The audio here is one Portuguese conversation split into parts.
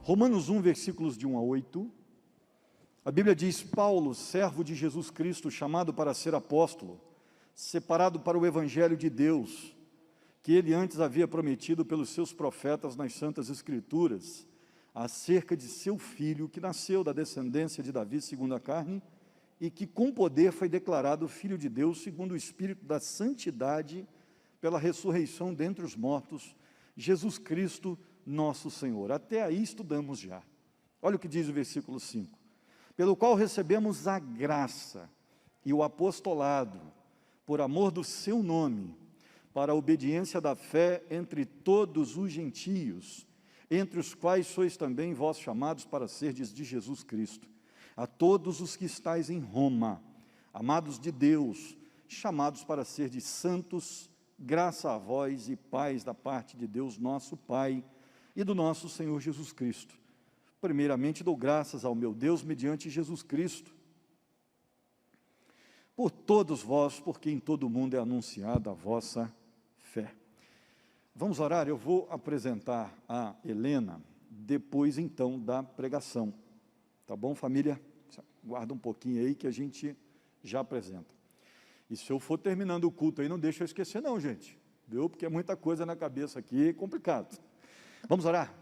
Romanos 1, versículos de 1 a 8, a Bíblia diz: Paulo, servo de Jesus Cristo, chamado para ser apóstolo, separado para o evangelho de Deus, que ele antes havia prometido pelos seus profetas nas Santas Escrituras, acerca de seu filho, que nasceu da descendência de Davi segundo a carne, e que com poder foi declarado Filho de Deus, segundo o Espírito da Santidade, pela ressurreição dentre os mortos, Jesus Cristo, nosso Senhor. Até aí estudamos já. Olha o que diz o versículo 5. Pelo qual recebemos a graça e o apostolado, por amor do seu nome, para a obediência da fé entre todos os gentios, entre os quais sois também vós chamados para serdes de Jesus Cristo. A todos os que estáis em Roma, amados de Deus, chamados para serdes santos, graça a vós e paz da parte de Deus nosso Pai e do nosso Senhor Jesus Cristo. Primeiramente dou graças ao meu Deus mediante Jesus Cristo, por todos vós, porque em todo o mundo é anunciada a vossa fé. Vamos orar. Eu vou apresentar a Helena depois então da pregação, tá bom, família? Guarda um pouquinho aí que a gente já apresenta. E se eu for terminando o culto aí, não deixa eu esquecer não, gente, viu? Porque é muita coisa na cabeça aqui, é complicado. Vamos orar?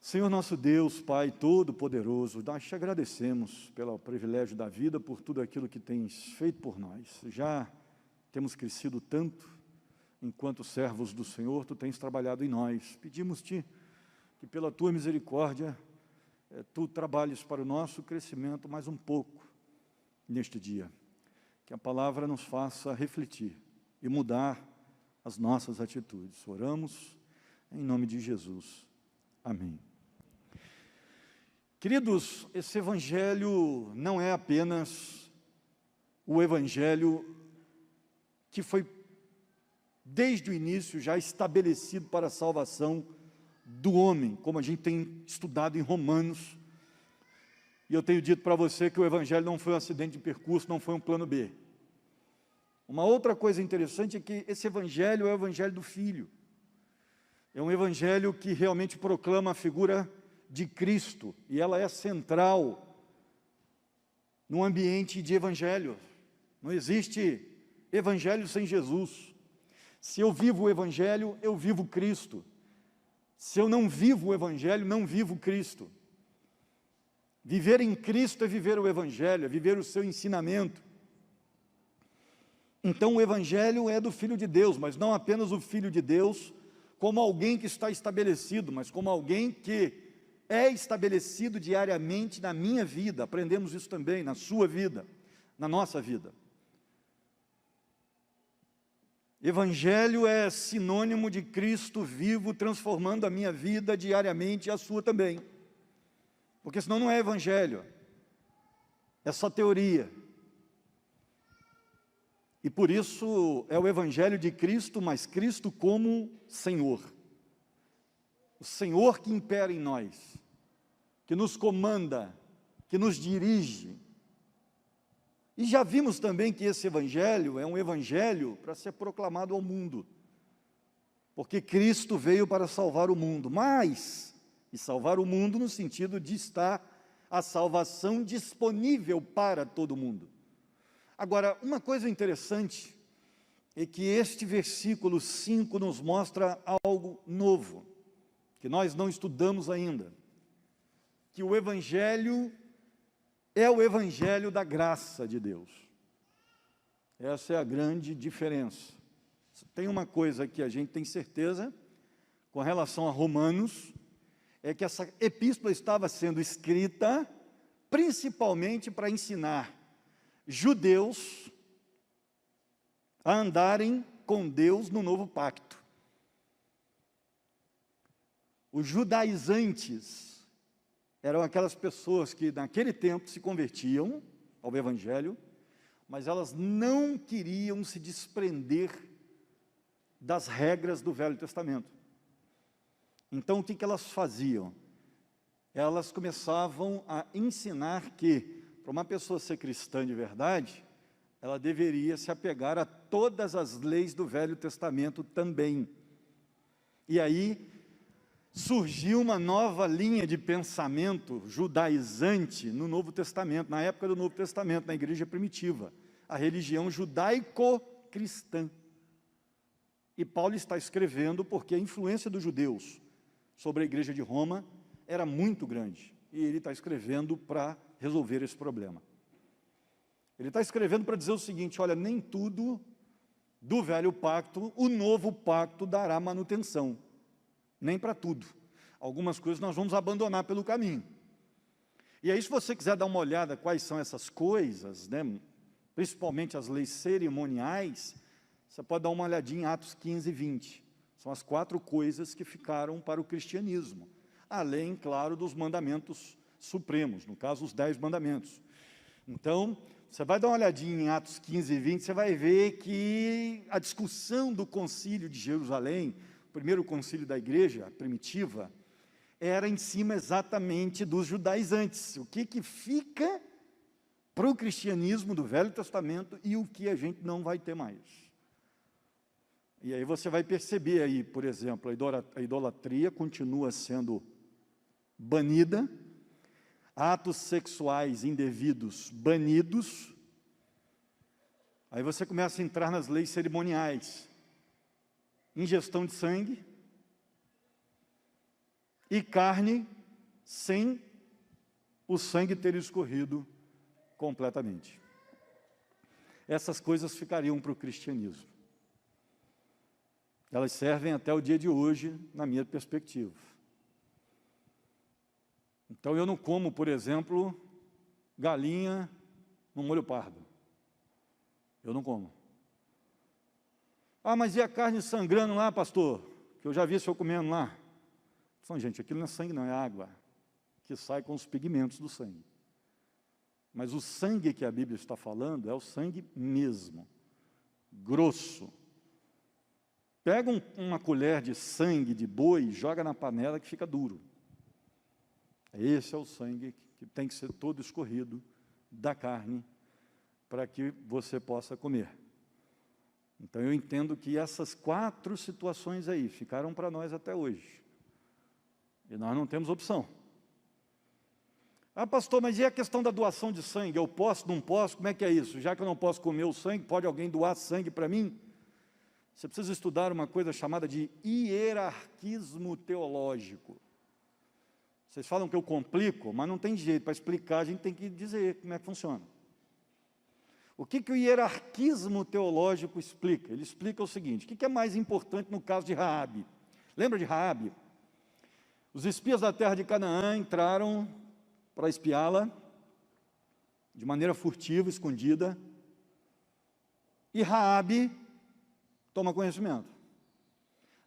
Senhor nosso Deus, Pai Todo-Poderoso, nós te agradecemos pelo privilégio da vida, por tudo aquilo que tens feito por nós. Já temos crescido tanto, enquanto servos do Senhor, tu tens trabalhado em nós. Pedimos-te que pela tua misericórdia, tu trabalhes para o nosso crescimento mais um pouco neste dia. Que a palavra nos faça refletir e mudar as nossas atitudes. Oramos em nome de Jesus. Amém. Queridos, esse evangelho não é apenas o evangelho que foi desde o início já estabelecido para a salvação do homem, como a gente tem estudado em Romanos, e eu tenho dito para você que o evangelho não foi um acidente de percurso, não foi um plano B. Uma outra coisa interessante é que esse evangelho é o evangelho do Filho, é um evangelho que realmente proclama a figura de Cristo, e ela é central no ambiente de evangelho. Não existe evangelho sem Jesus. Se eu vivo o evangelho, eu vivo Cristo. Se eu não vivo o evangelho, não vivo Cristo. Viver em Cristo é viver o evangelho, é viver o seu ensinamento. Então o evangelho é do Filho de Deus, mas não apenas o Filho de Deus como alguém que está estabelecido, mas como alguém que é estabelecido diariamente na minha vida. Aprendemos isso também na sua vida, na nossa vida. Evangelho é sinônimo de Cristo vivo, transformando a minha vida diariamente e a sua também. Porque senão não é evangelho, é só teoria. E por isso é o evangelho de Cristo, mas Cristo como Senhor. O Senhor que impera em nós, que nos comanda, que nos dirige. E já vimos também que esse evangelho é um evangelho para ser proclamado ao mundo, porque Cristo veio para salvar o mundo, e salvar o mundo no sentido de estar a salvação disponível para todo mundo. Agora, uma coisa interessante é que este versículo 5 nos mostra algo novo, que nós não estudamos ainda, que o evangelho é o evangelho da graça de Deus. Essa é a grande diferença. Tem uma coisa que a gente tem certeza, com relação a Romanos, é que essa epístola estava sendo escrita principalmente para ensinar judeus a andarem com Deus no novo pacto. Os judaizantes eram aquelas pessoas que naquele tempo se convertiam ao evangelho, mas elas não queriam se desprender das regras do Velho Testamento. Então o que elas faziam? Elas começavam a ensinar que, para uma pessoa ser cristã de verdade, ela deveria se apegar a todas as leis do Velho Testamento também. E aí surgiu uma nova linha de pensamento judaizante no Novo Testamento, na época do Novo Testamento, na igreja primitiva, a religião judaico-cristã. E Paulo está escrevendo porque a influência dos judeus sobre a igreja de Roma era muito grande, e ele está escrevendo para resolver esse problema. Ele está escrevendo para dizer o seguinte: olha, nem tudo do velho pacto, o novo pacto dará manutenção. Nem para tudo. Algumas coisas nós vamos abandonar pelo caminho. E aí, se você quiser dar uma olhada quais são essas coisas, né, principalmente as leis cerimoniais, você pode dar uma olhadinha em Atos 15 e 20. São as 4 coisas que ficaram para o cristianismo. Além, claro, dos mandamentos supremos, no caso, os 10 mandamentos. Então, você vai dar uma olhadinha em Atos 15 e 20, você vai ver que a discussão do concílio de Jerusalém, o primeiro concílio da igreja primitiva, era em cima exatamente dos judaizantes. O que fica para o cristianismo do Velho Testamento e o que a gente não vai ter mais. E aí você vai perceber aí, por exemplo, a idolatria continua sendo banida, atos sexuais indevidos banidos. Aí você começa a entrar nas leis cerimoniais, ingestão de sangue e carne sem o sangue ter escorrido completamente. Essas coisas ficariam para o cristianismo. Elas servem até o dia de hoje, na minha perspectiva. Então eu não como, por exemplo, galinha no molho pardo. Eu não como. Ah, mas e a carne sangrando lá, pastor? Que eu já vi o senhor comendo lá. Não, gente, aquilo não é sangue não, é água, que sai com os pigmentos do sangue. Mas o sangue que a Bíblia está falando é o sangue mesmo, grosso. Pega uma colher de sangue de boi e joga na panela que fica duro. Esse é o sangue que tem que ser todo escorrido da carne para que você possa comer. Então eu entendo que essas 4 situações aí ficaram para nós até hoje. E nós não temos opção. Ah, pastor, mas e a questão da doação de sangue? Eu posso, não posso? Como é que é isso? Já que eu não posso comer o sangue, pode alguém doar sangue para mim? Você precisa estudar uma coisa chamada de hierarquismo teológico. Vocês falam que eu complico, mas não tem jeito. Para explicar, a gente tem que dizer como é que funciona. O que o hierarquismo teológico explica? Ele explica o seguinte: o que é mais importante no caso de Raabe? Lembra de Raabe? Os espias da terra de Canaã entraram para espiá-la de maneira furtiva, escondida, e Raabe toma conhecimento.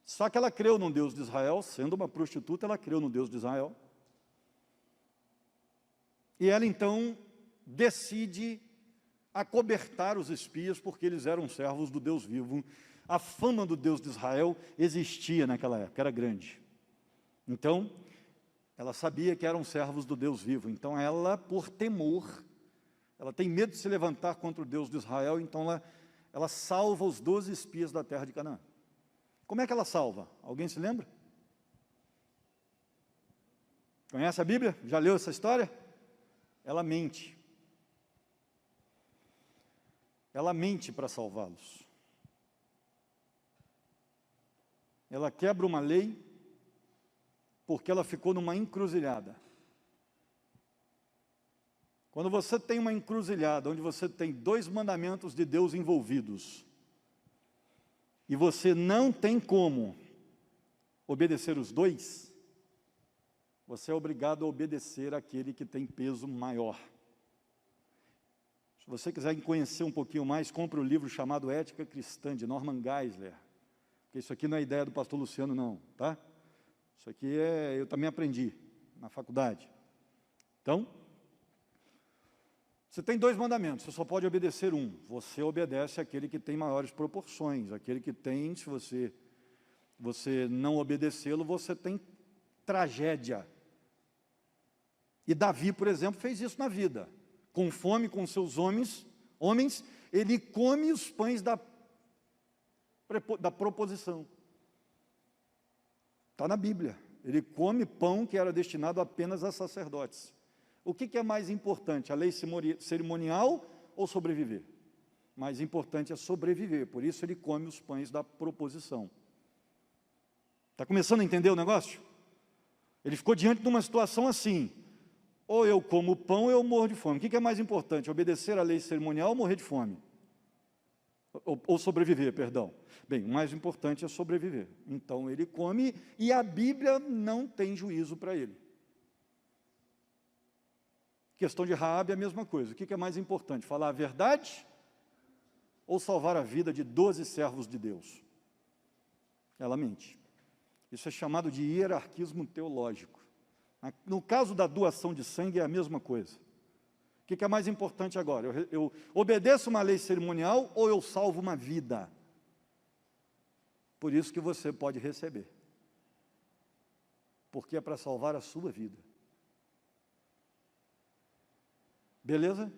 Só que ela creu no Deus de Israel, sendo uma prostituta, ela creu no Deus de Israel. E ela então decide acobertar os espias, porque eles eram servos do Deus vivo. A fama do Deus de Israel existia naquela época, era grande. Então, ela sabia que eram servos do Deus vivo. Então ela, por temor, ela tem medo de se levantar contra o Deus de Israel, então ela salva os 12 espias da terra de Canaã. Como é que ela salva? Alguém se lembra? Conhece a Bíblia? Já leu essa história? Ela mente. Ela mente para salvá-los. Ela quebra uma lei porque ela ficou numa encruzilhada. Quando você tem uma encruzilhada, onde você tem 2 mandamentos de Deus envolvidos, e você não tem como obedecer os 2, você é obrigado a obedecer àquele que tem peso maior. Se você quiser conhecer um pouquinho mais, compre o livro chamado Ética Cristã, de Norman Geisler. Porque isso aqui não é ideia do pastor Luciano, não, tá? Isso aqui eu também aprendi na faculdade. Então, você tem 2 mandamentos, você só pode obedecer um. Você obedece àquele que tem maiores proporções, aquele que tem, se você não obedecê-lo, você tem tragédia. E Davi, por exemplo, fez isso na vida. Com fome, com seus homens, ele come os pães da proposição. Está na Bíblia. ele come pão que era destinado apenas a sacerdotes. O que é mais importante, a lei cerimonial ou sobreviver? Mais importante é sobreviver, por isso ele come os pães da proposição. Está começando a entender o negócio? Ele ficou diante de uma situação assim, ou eu como pão ou eu morro de fome. O que é mais importante, obedecer à lei cerimonial ou morrer de fome? Ou sobreviver, perdão. Bem, o mais importante é sobreviver. Então ele come e a Bíblia não tem juízo para ele. Questão de Raabe é a mesma coisa. O que é mais importante, falar a verdade ou salvar a vida de 12 servos de Deus? Ela mente. Isso é chamado de hierarquismo teológico. No caso da doação de sangue é a mesma coisa. O que é mais importante agora? Eu obedeço uma lei cerimonial ou eu salvo uma vida? Por isso que você pode receber. Porque é para salvar a sua vida. Beleza?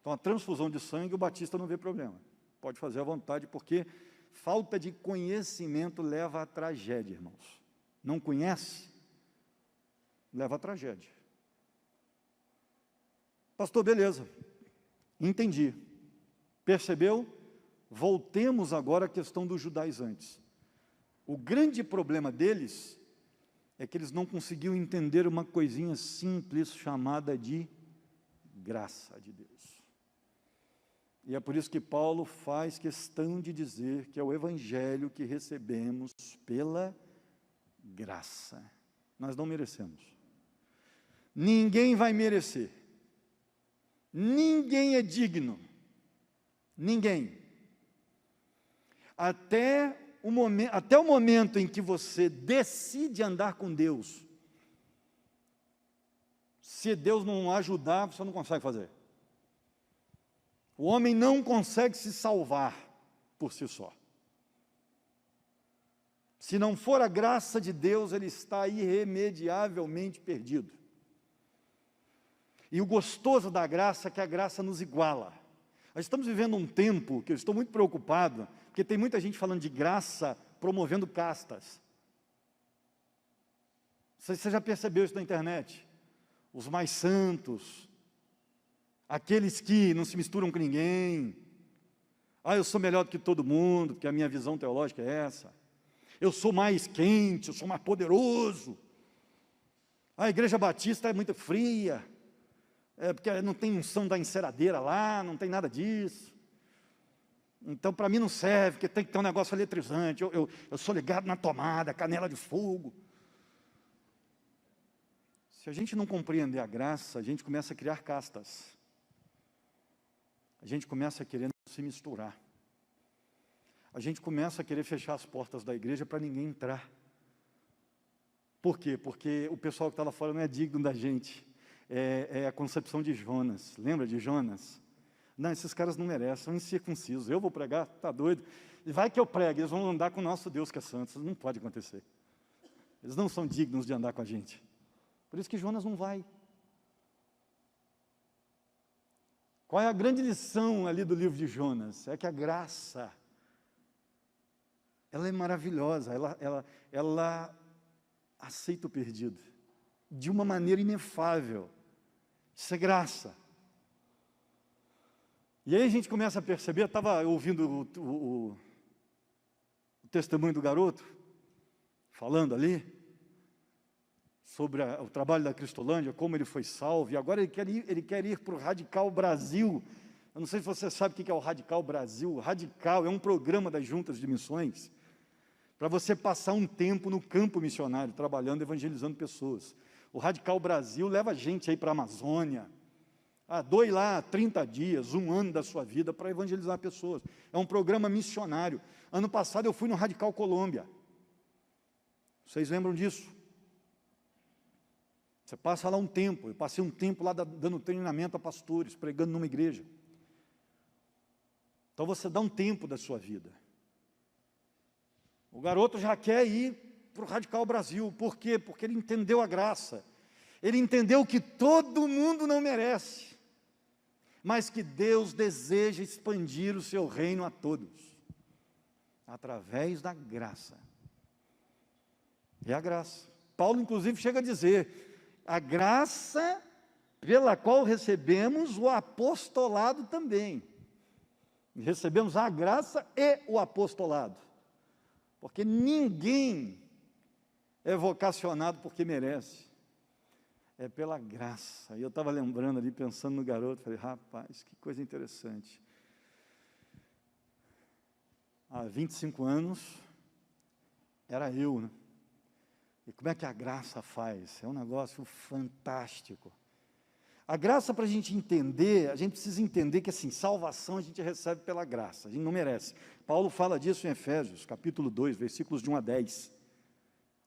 Então a transfusão de sangue, o batista não vê problema. Pode fazer à vontade, porque falta de conhecimento leva à tragédia, irmãos. Não conhece? Leva à tragédia. Pastor, beleza, entendi. Percebeu? Voltemos agora à questão dos judaizantes. O grande problema deles é que eles não conseguiam entender uma coisinha simples chamada de graça de Deus. E é por isso que Paulo faz questão de dizer que é o evangelho que recebemos pela graça. Nós não merecemos. Ninguém vai merecer. Ninguém é digno. Ninguém. Até o momento em que você decide andar com Deus, se Deus não ajudar, você não consegue fazer. O homem não consegue se salvar por si só. Se não for a graça de Deus, ele está irremediavelmente perdido. E o gostoso da graça é que a graça nos iguala. Nós estamos vivendo um tempo que eu estou muito preocupado, porque tem muita gente falando de graça, promovendo castas. Você já percebeu isso na internet? Os mais santos, aqueles que não se misturam com ninguém. Eu sou melhor do que todo mundo, porque a minha visão teológica é essa. Eu sou mais quente, eu sou mais poderoso. A igreja batista é muito fria. Porque não tem unção da enceradeira lá, não tem nada disso. Então, para mim não serve, porque tem que ter um negócio eletrizante. Eu sou ligado na tomada, canela de fogo. Se a gente não compreender a graça, a gente começa a criar castas. A gente começa a querer se misturar. A gente começa a querer fechar as portas da igreja para ninguém entrar. Por quê? Porque o pessoal que está lá fora não é digno da gente. É a concepção de Jonas. Lembra de Jonas? Não, esses caras não merecem, são incircuncisos. Eu vou pregar? Está doido? E vai que eu prego, eles vão andar com o nosso Deus que é santo. Isso não pode acontecer. Eles não são dignos de andar com a gente. Por isso que Jonas não vai. Qual é a grande lição ali do livro de Jonas? É que a graça, ela é maravilhosa, ela aceita o perdido, de uma maneira inefável. Isso é graça. E aí a gente começa a perceber, eu estava ouvindo o testemunho do garoto, falando ali, sobre o trabalho da Cristolândia, como ele foi salvo, e agora ele quer ir para o Radical Brasil. Eu não sei se você sabe o que é o Radical Brasil. O Radical é um programa das juntas de missões, para você passar um tempo no campo missionário, trabalhando, evangelizando pessoas. O Radical Brasil leva gente aí para a Amazônia, doe lá 30 dias, 1 ano da sua vida para evangelizar pessoas. É um programa missionário. Ano passado eu fui no Radical Colômbia. Vocês lembram disso? Você passa lá um tempo. Eu passei um tempo lá dando treinamento a pastores, pregando numa igreja. Então você dá um tempo da sua vida. O garoto já quer ir para o Radical Brasil. Por quê? Porque ele entendeu a graça. Ele entendeu que todo mundo não merece, mas que Deus deseja expandir o seu reino a todos, através da graça. É a graça. Paulo, inclusive, chega a dizer, a graça pela qual recebemos o apostolado também. Recebemos a graça e o apostolado. Porque ninguém é vocacionado porque merece. É pela graça. E eu estava lembrando ali, pensando no garoto, falei, rapaz, que coisa interessante. Há 25 anos, era eu, né? E como é que a graça faz? É um negócio fantástico. A graça, para a gente entender, a gente precisa entender que, assim, salvação a gente recebe pela graça, a gente não merece. Paulo fala disso em Efésios, capítulo 2, versículos de 1 a 10.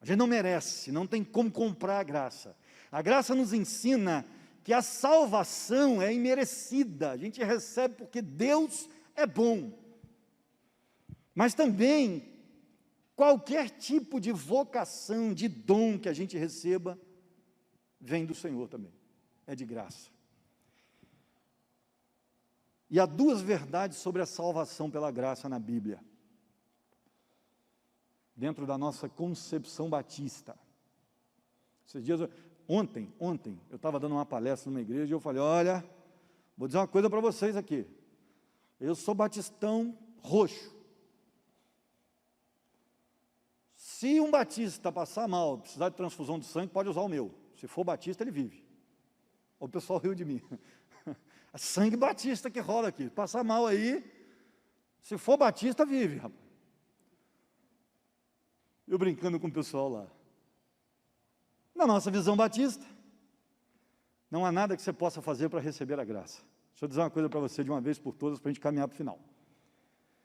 A gente não merece, não tem como comprar a graça. A graça nos ensina que a salvação é imerecida, a gente recebe porque Deus é bom. Mas também, qualquer tipo de vocação, de dom que a gente receba, vem do Senhor também, é de graça. E há duas verdades sobre a salvação pela graça na Bíblia, dentro da nossa concepção batista. Esses dias, ontem, eu estava dando uma palestra numa igreja e eu falei, olha, vou dizer uma coisa para vocês aqui, eu sou batistão roxo. Se um batista passar mal, precisar de transfusão de sangue, pode usar o meu. Se for batista, ele vive. O pessoal riu de mim. É sangue batista que rola aqui. Passar mal aí, se for batista, vive, rapaz. Eu brincando com o pessoal lá. Na nossa visão batista, não há nada que você possa fazer para receber a graça. Deixa eu dizer uma coisa para você de uma vez por todas, para a gente caminhar para o final.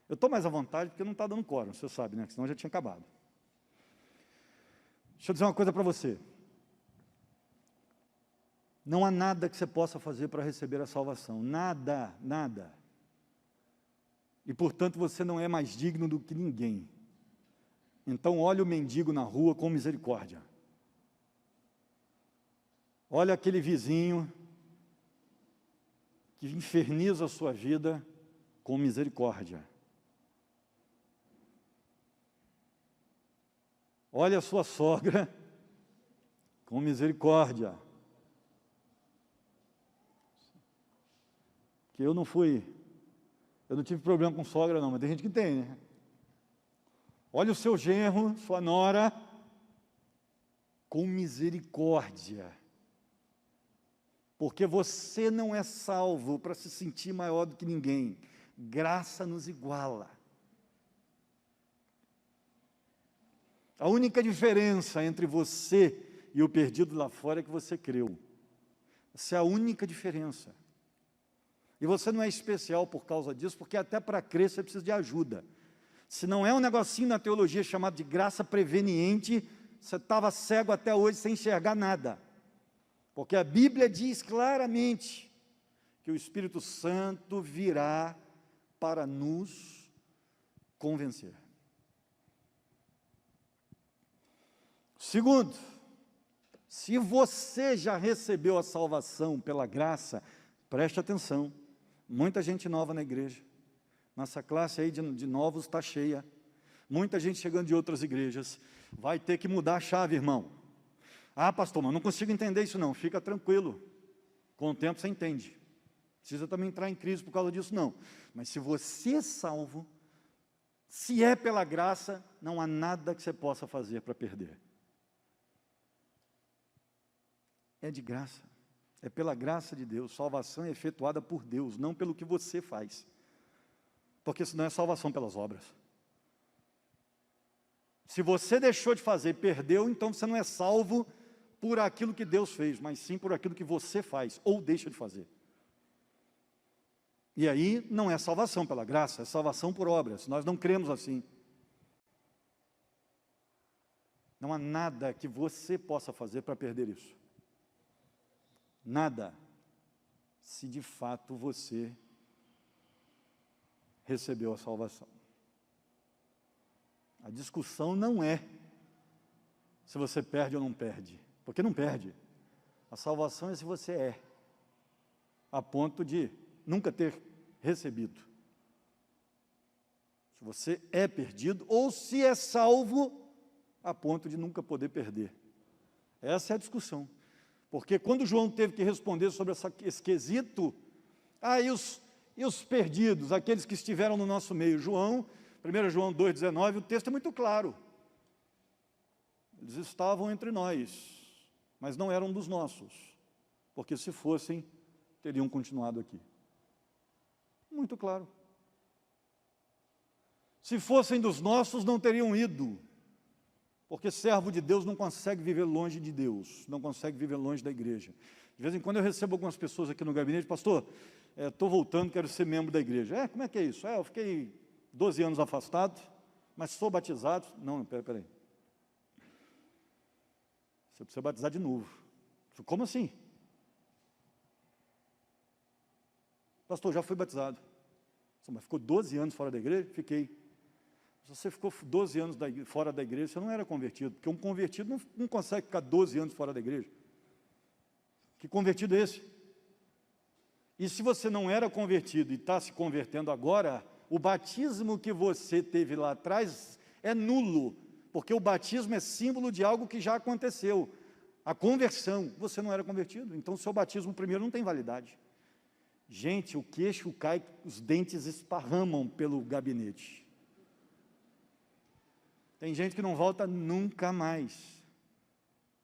Eu estou mais à vontade porque não está dando quórum, você sabe, né? Senão já tinha acabado. Deixa eu dizer uma coisa para você. Não há nada que você possa fazer para receber a salvação. Nada, nada. E, portanto, você não é mais digno do que ninguém. Então, olhe o mendigo na rua com misericórdia. Olha aquele vizinho que inferniza a sua vida com misericórdia. Olha a sua sogra com misericórdia. Que eu não tive problema com sogra não, mas tem gente que tem, né? Olha o seu genro, sua nora, com misericórdia. Porque você não é salvo para se sentir maior do que ninguém. Graça nos iguala. A única diferença entre você e o perdido lá fora é que você creu. Essa é a única diferença. E você não é especial por causa disso, porque até para crer você precisa de ajuda. Se não é um negocinho na teologia chamado de graça preveniente, você estava cego até hoje sem enxergar nada. Porque a Bíblia diz claramente que o Espírito Santo virá para nos convencer. Segundo, se você já recebeu a salvação pela graça, preste atenção, muita gente nova na igreja, nossa classe aí de novos está cheia, muita gente chegando de outras igrejas, vai ter que mudar a chave, irmão. Ah, pastor, mas não consigo entender isso não, fica tranquilo, com o tempo você entende, precisa também entrar em crise por causa disso não, mas se você é salvo, se é pela graça, não há nada que você possa fazer para perder. É de graça, é pela graça de Deus, salvação é efetuada por Deus, não pelo que você faz, porque senão é salvação pelas obras. Se você deixou de fazer e perdeu, então você não é salvo por aquilo que Deus fez, mas sim por aquilo que você faz, ou deixa de fazer. E aí não é salvação pela graça, é salvação por obras, nós não cremos assim. Não há nada que você possa fazer para perder isso. Nada, se de fato você recebeu a salvação. A discussão não é se você perde ou não perde, porque não perde. A salvação é se você é, a ponto de nunca ter recebido. Se você é perdido, ou se é salvo, a ponto de nunca poder perder. Essa é a discussão. Porque quando João teve que responder sobre esse quesito, e os perdidos, aqueles que estiveram no nosso meio? 1 João 2,19, o texto é muito claro. Eles estavam entre nós, mas não eram dos nossos, porque se fossem, teriam continuado aqui. Muito claro. Se fossem dos nossos, não teriam ido, porque servo de Deus não consegue viver longe de Deus, não consegue viver longe da igreja. De vez em quando eu recebo algumas pessoas aqui no gabinete: pastor, estou voltando, quero ser membro da igreja. Como é que é isso? Eu fiquei 12 anos afastado, mas sou batizado. Não, peraí. Você precisa batizar de novo. Como assim? Pastor, já fui batizado. Mas ficou 12 anos fora da igreja? Fiquei. Se você ficou 12 anos fora da igreja, você não era convertido, porque um convertido não consegue ficar 12 anos fora da igreja. Que convertido é esse? E se você não era convertido e está se convertendo agora, o batismo que você teve lá atrás é nulo, porque o batismo é símbolo de algo que já aconteceu. A conversão, você não era convertido, então o seu batismo primeiro não tem validade. Gente, o queixo cai, os dentes esparramam pelo gabinete. Tem gente que não volta nunca mais.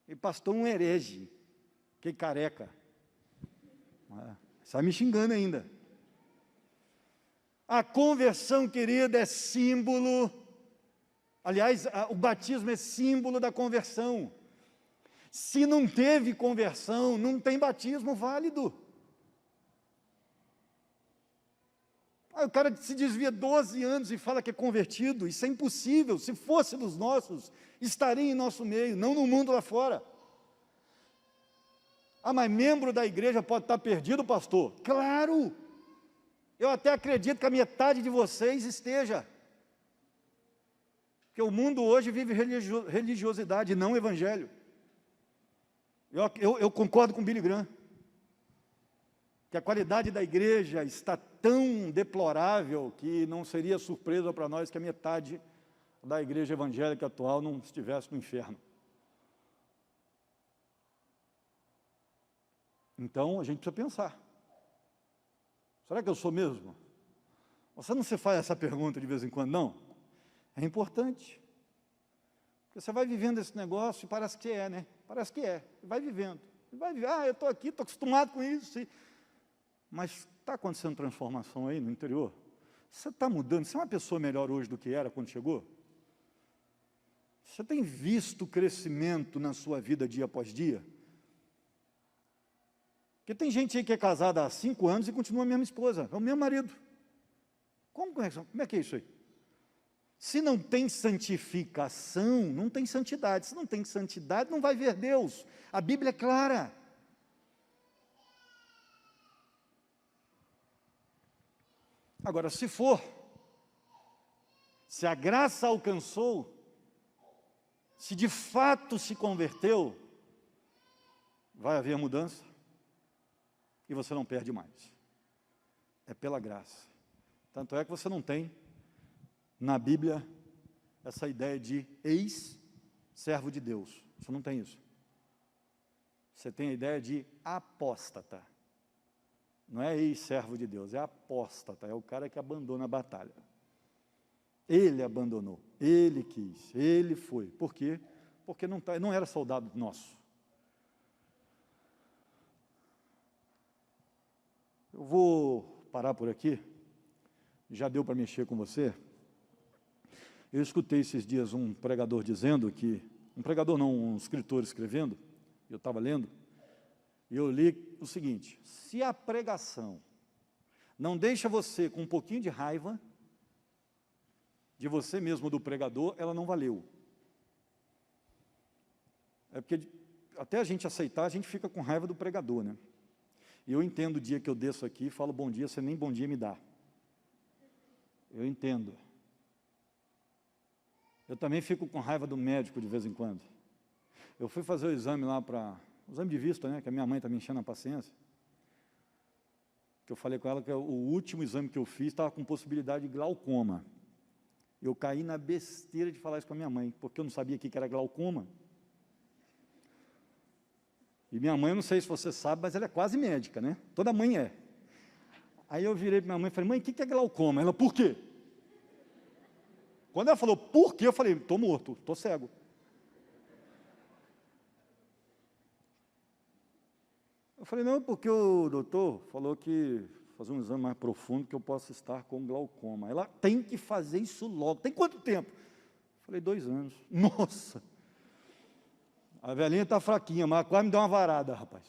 E pastor um herege, que careca. Está me xingando ainda. A conversão, querida, é símbolo. Aliás, o batismo é símbolo da conversão. Se não teve conversão, não tem batismo válido. O cara se desvia 12 anos e fala que é convertido. Isso é impossível. Se fosse dos nossos, estaria em nosso meio, não no mundo lá fora. Mas membro da igreja pode estar perdido, pastor? Claro! Eu até acredito que a metade de vocês esteja. Porque o mundo hoje vive religiosidade, não evangelho. Eu concordo com Billy Graham, que a qualidade da igreja está tão deplorável que não seria surpresa para nós que a metade da igreja evangélica atual não estivesse no inferno. Então, a gente precisa pensar. Será que eu sou mesmo? Você não se faz essa pergunta de vez em quando, não? É importante. Porque você vai vivendo esse negócio e parece que é, né? Parece que é. Vai vivendo. Eu estou aqui, estou acostumado com isso. Mas está acontecendo transformação aí no interior? Você está mudando? Você é uma pessoa melhor hoje do que era quando chegou? Você tem visto crescimento na sua vida dia após dia? Porque tem gente aí que é casada há 5 anos e continua a mesma esposa, é o mesmo marido. Como é que é isso aí? Se não tem santificação, não tem santidade. Se não tem santidade, não vai ver Deus. A Bíblia é clara. Agora, se a graça alcançou, se de fato se converteu, vai haver mudança e você não perde mais. É pela graça. Tanto é que você não tem, na Bíblia, essa ideia de ex-servo de Deus. Você não tem isso. Você tem a ideia de apóstata. Não é ex-servo de Deus, é apóstata, é o cara que abandona a batalha. Ele abandonou, ele quis, ele foi. Por quê? Porque não era soldado nosso. Eu vou parar por aqui, já deu para mexer com você. Eu escutei esses dias um pregador dizendo que, um escritor escrevendo, eu estava lendo, e eu li o seguinte: se a pregação não deixa você com um pouquinho de raiva de você mesmo, do pregador, ela não valeu. É porque até a gente aceitar, a gente fica com raiva do pregador, né? E eu entendo o dia que eu desço aqui e falo bom dia, você nem bom dia me dá. Eu entendo. Eu também fico com raiva do médico de vez em quando. Eu fui fazer o exame lá o exame de vista, né, que a minha mãe está me enchendo a paciência. Que eu falei com ela que o último exame que eu fiz estava com possibilidade de glaucoma. Eu caí na besteira de falar isso com a minha mãe, porque eu não sabia o que era glaucoma. E minha mãe, eu não sei se você sabe, mas ela é quase médica, né? Toda mãe é. Aí eu virei para minha mãe e falei, mãe, o que é glaucoma? Ela, por quê? Quando ela falou, por quê? Eu falei, estou morto, estou cego. Eu falei, não, porque o doutor falou que fazer um exame mais profundo que eu possa estar com glaucoma. Ela tem que fazer isso logo. Tem quanto tempo? Eu falei, 2 anos. Nossa! A velhinha está fraquinha, mas quase me deu uma varada, rapaz.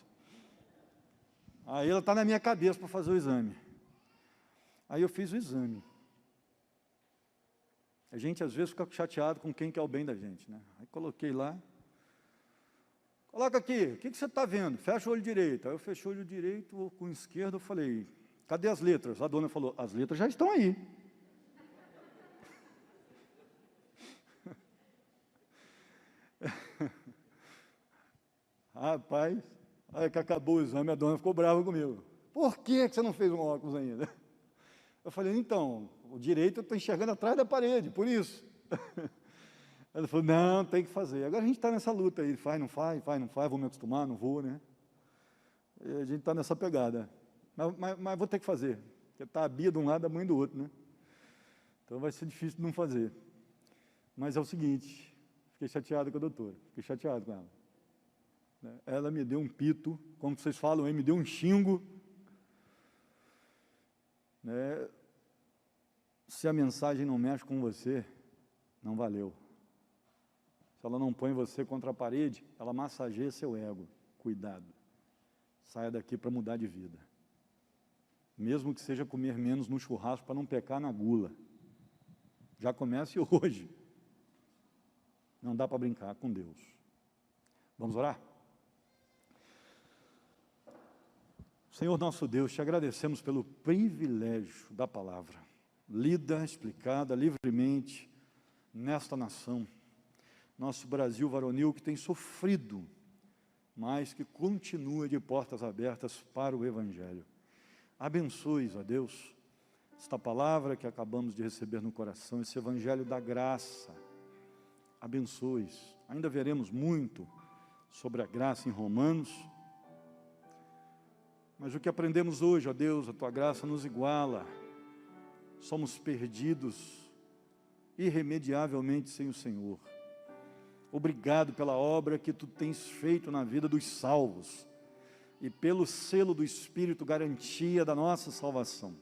Aí ela está na minha cabeça para fazer o exame. Aí eu fiz o exame. A gente às vezes fica chateado com quem quer o bem da gente, né? Aí coloquei lá. Coloca aqui, o que você está vendo? Fecha o olho direito. Aí eu fechei o olho direito, com o esquerdo, eu falei, cadê as letras? A dona falou, as letras já estão aí. Rapaz, aí que acabou o exame, a dona ficou brava comigo. Por que você não fez um óculos ainda? Eu falei, então, o direito eu estou enxergando atrás da parede, por isso. Ela falou, não, tem que fazer. Agora a gente está nessa luta aí, faz, não faz, vou me acostumar, não vou, né? E a gente está nessa pegada. Mas vou ter que fazer, porque está a Bia de um lado, a mãe do outro, né? Então vai ser difícil de não fazer. Mas é o seguinte, fiquei chateado com a doutora, fiquei chateado com ela. Ela me deu um pito, como vocês falam aí, me deu um xingo. Né? Se a mensagem não mexe com você, não valeu. Se ela não põe você contra a parede, ela massageia seu ego. Cuidado. Saia daqui para mudar de vida. Mesmo que seja comer menos no churrasco para não pecar na gula. Já comece hoje. Não dá para brincar com Deus. Vamos orar? Senhor nosso Deus, te agradecemos pelo privilégio da palavra, lida, explicada livremente nesta nação, nosso Brasil varonil que tem sofrido, mas que continua de portas abertas para o Evangelho. Abençoe, ó Deus, esta palavra que acabamos de receber no coração, esse Evangelho da graça. Abençoe. Ainda veremos muito sobre a graça em Romanos, mas o que aprendemos hoje, ó Deus, a Tua graça nos iguala. Somos perdidos irremediavelmente sem o Senhor. Obrigado pela obra que Tu tens feito na vida dos salvos e pelo selo do Espírito, garantia da nossa salvação.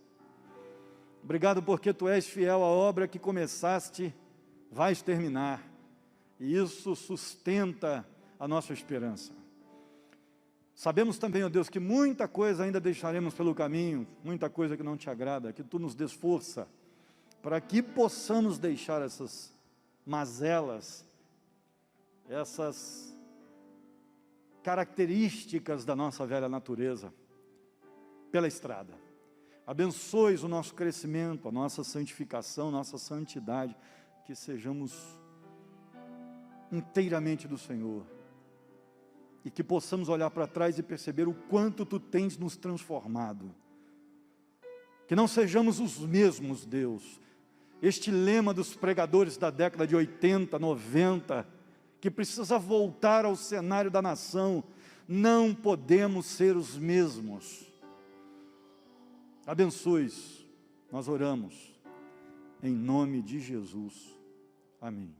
Obrigado porque Tu és fiel à obra que começaste, vais terminar, e isso sustenta a nossa esperança. Sabemos também, ó Deus, que muita coisa ainda deixaremos pelo caminho, muita coisa que não Te agrada, que Tu nos dês força, para que possamos deixar essas mazelas, essas características da nossa velha natureza, pela estrada. Abençoes o nosso crescimento, a nossa santificação, nossa santidade, que sejamos inteiramente do Senhor, e que possamos olhar para trás e perceber o quanto Tu tens nos transformado, que não sejamos os mesmos, Deus. Este lema dos pregadores da década de 80, 90, que precisa voltar ao cenário da nação, não podemos ser os mesmos. Abençoe, nós oramos, em nome de Jesus, amém.